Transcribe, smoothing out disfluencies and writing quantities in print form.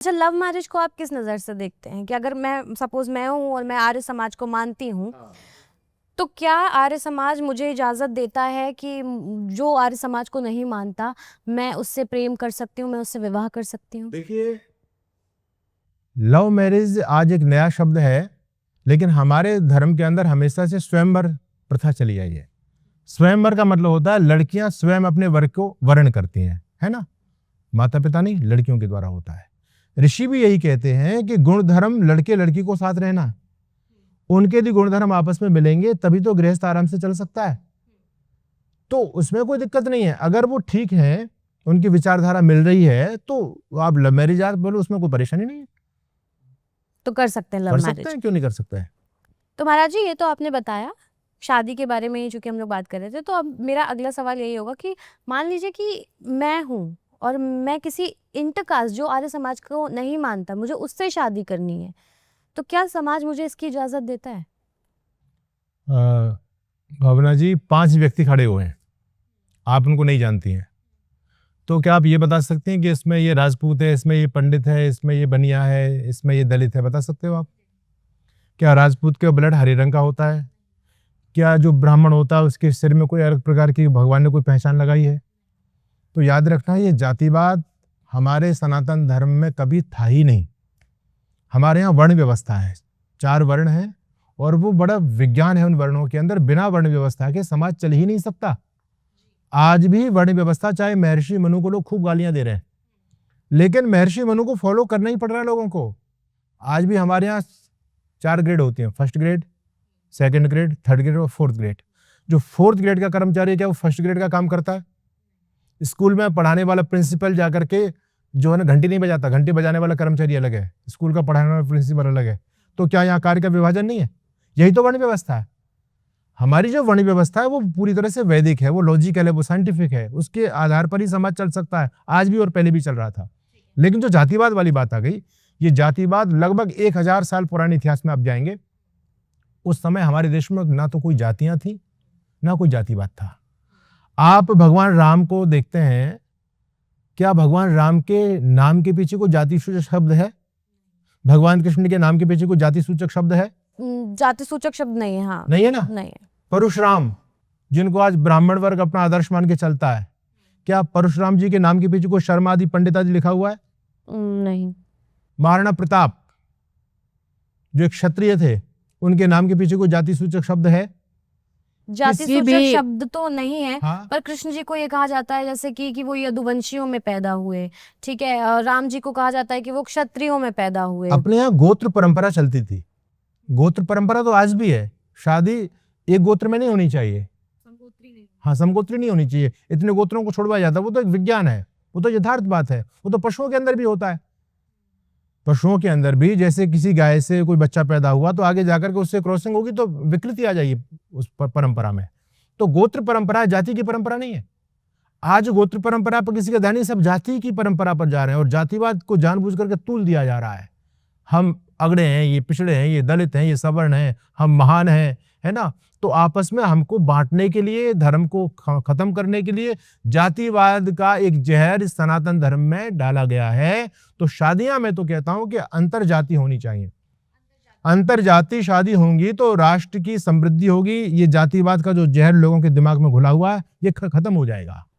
अच्छा, love marriage को आप किस नज़र से देखते हैं कि अगर मैं सपोज मैं हूँ और मैं आर्य समाज को मानती हूँ, तो क्या आर्य समाज मुझे इजाज़त देता है कि जो आर्य समाज को नहीं मानता, मैं उससे प्रेम कर सकती हूँ, मैं उससे विवाह कर सकती हूँ? देखिए, लव मैरिज आज एक नया शब्द है, लेकिन हमारे धर्म के अंदर हमेशा से स्वयंवर प्रथा चली आई है। स्वयंवर का मतलब होता है लड़कियां स्वयं अपने वर को वर्ण करती हैं, है ना। माता पिता नहीं, लड़कियों के द्वारा होता है। ऋषि भी यही कहते हैं कि गुण धर्म लड़के लड़की को साथ रहना, उनके यदि गुण धर्म आपस में मिलेंगे तभी तो गृहस्थ आराम से चल सकता है। तो उसमें कोई दिक्कत नहीं है, अगर वो ठीक है, उनकी विचारधारा मिल रही है, तो आप लव मैरिज आप बोलो, उसमें कोई परेशानी नहीं है। तो कर सकते हैं लव कर सकते मैरिज। हैं, क्यों नहीं कर सकते हैं। तो महाराज जी, ये तो आपने बताया शादी के बारे में ही, चूंकि हम लोग बात कर रहे थे, तो अब मेरा अगला सवाल यही होगा कि मान लीजिए कि मैं हूँ और मैं किसी इंटरकास्ट जो आर्य समाज को नहीं मानता, मुझे उससे शादी करनी है, तो क्या समाज मुझे इसकी इजाज़त देता है? भावना जी, 5 व्यक्ति खड़े हुए हैं, आप उनको नहीं जानती हैं, तो क्या आप ये बता सकते हैं कि इसमें ये राजपूत है, इसमें ये पंडित है, इसमें ये बनिया है, इसमें ये दलित है, बता सकते हो आप? क्या राजपूत के ब्लड हरे रंग का होता है? क्या जो ब्राह्मण होता है उसके सिर में कोई अलग प्रकार की भगवान ने कोई पहचान लगाई है? तो याद रखना, ये जातिवाद हमारे सनातन धर्म में कभी था ही नहीं। हमारे यहाँ वर्ण व्यवस्था है, 4 वर्ण हैं, और वो बड़ा विज्ञान है उन वर्णों के अंदर। बिना वर्ण व्यवस्था के समाज चल ही नहीं सकता। आज भी वर्ण व्यवस्था, चाहे महर्षि मनु को लोग खूब गालियां दे रहे हैं, लेकिन महर्षि मनु को फॉलो करना ही पड़ रहा है लोगों को। आज भी हमारे यहाँ 4 ग्रेड होती हैं, first grade, second grade, third grade और फोर्थ ग्रेड। जो फोर्थ ग्रेड का कर्मचारी है, क्या वो फर्स्ट ग्रेड का काम करता है? स्कूल में पढ़ाने वाला प्रिंसिपल जाकर के जो है ना घंटी नहीं बजाता, घंटी बजाने वाला कर्मचारी अलग है, स्कूल का पढ़ाने वाला प्रिंसिपल अलग है। तो क्या यहाँ कार्य का विभाजन नहीं है? यही तो वर्ण व्यवस्था है। हमारी जो वर्ण व्यवस्था है वो पूरी तरह से वैदिक है, वो लॉजिकल है, वो साइंटिफिक है, उसके आधार पर ही समाज चल सकता है, आज भी और पहले भी चल रहा था। लेकिन जो जातिवाद वाली बात आ गई, ये जातिवाद लगभग 1000 साल पुराने इतिहास में आप जाएंगे, उस समय हमारे देश में ना तो कोई जातियां थी, ना कोई जातिवाद था। आप भगवान राम को देखते हैं, क्या भगवान राम के नाम के पीछे कोई जाति सूचक शब्द है? भगवान कृष्ण के नाम के पीछे कोई जाति सूचक शब्द है? जाति सूचक शब्द नहीं है। हाँ, नहीं है ना। नहीं है। परशुराम, जिनको आज ब्राह्मण वर्ग अपना आदर्श मान के चलता है, क्या परशुराम जी के नाम के पीछे कोई शर्मा आदि पंडित आदि लिखा हुआ है? नहीं। महाराणा प्रताप जो एक क्षत्रिय थे, उनके नाम के पीछे कोई जाति सूचक शब्द है? जाति सूचक शब्द तो नहीं है। हाँ? पर कृष्ण जी को ये कहा जाता है जैसे कि वो यदुवंशियों में पैदा हुए, ठीक है। राम जी को कहा जाता है कि वो क्षत्रियों में पैदा हुए। अपने यहाँ गोत्र परंपरा चलती थी, गोत्र परंपरा तो आज भी है। शादी एक गोत्र में नहीं होनी चाहिए, हाँ, समगोत्री नहीं होनी चाहिए। इतने गोत्रों को छोड़वाया जाता है, वो तो एक विज्ञान है, वो तो यथार्थ बात है। वो तो पशुओं के अंदर भी होता है। पशुओं के अंदर भी जैसे किसी गाय से कोई बच्चा पैदा हुआ तो आगे जाकर के उससे क्रॉसिंग होगी तो विकृति आ जाएगी उस परंपरा में। तो गोत्र परंपरा जाति की परंपरा नहीं है। आज गोत्र परंपरा पर किसी का ध्यान नहीं, सब जाति की परंपरा पर जा रहे हैं और जातिवाद को जानबूझ करके तूल दिया जा रहा है। हम अगड़े हैं, ये पिछड़े हैं, ये दलित हैं, ये सवर्ण हैं, हम महान हैं, है ना। तो आपस में हमको बांटने के लिए, धर्म को खत्म करने के लिए जातिवाद का एक जहर इस सनातन धर्म में डाला गया है। तो शादियां, मैं तो कहता हूं कि अंतर जाति होनी चाहिए। अंतर जाति शादी होंगी तो राष्ट्र की समृद्धि होगी। ये जातिवाद का जो जहर लोगों के दिमाग में घुला हुआ है, ये खत्म हो जाएगा।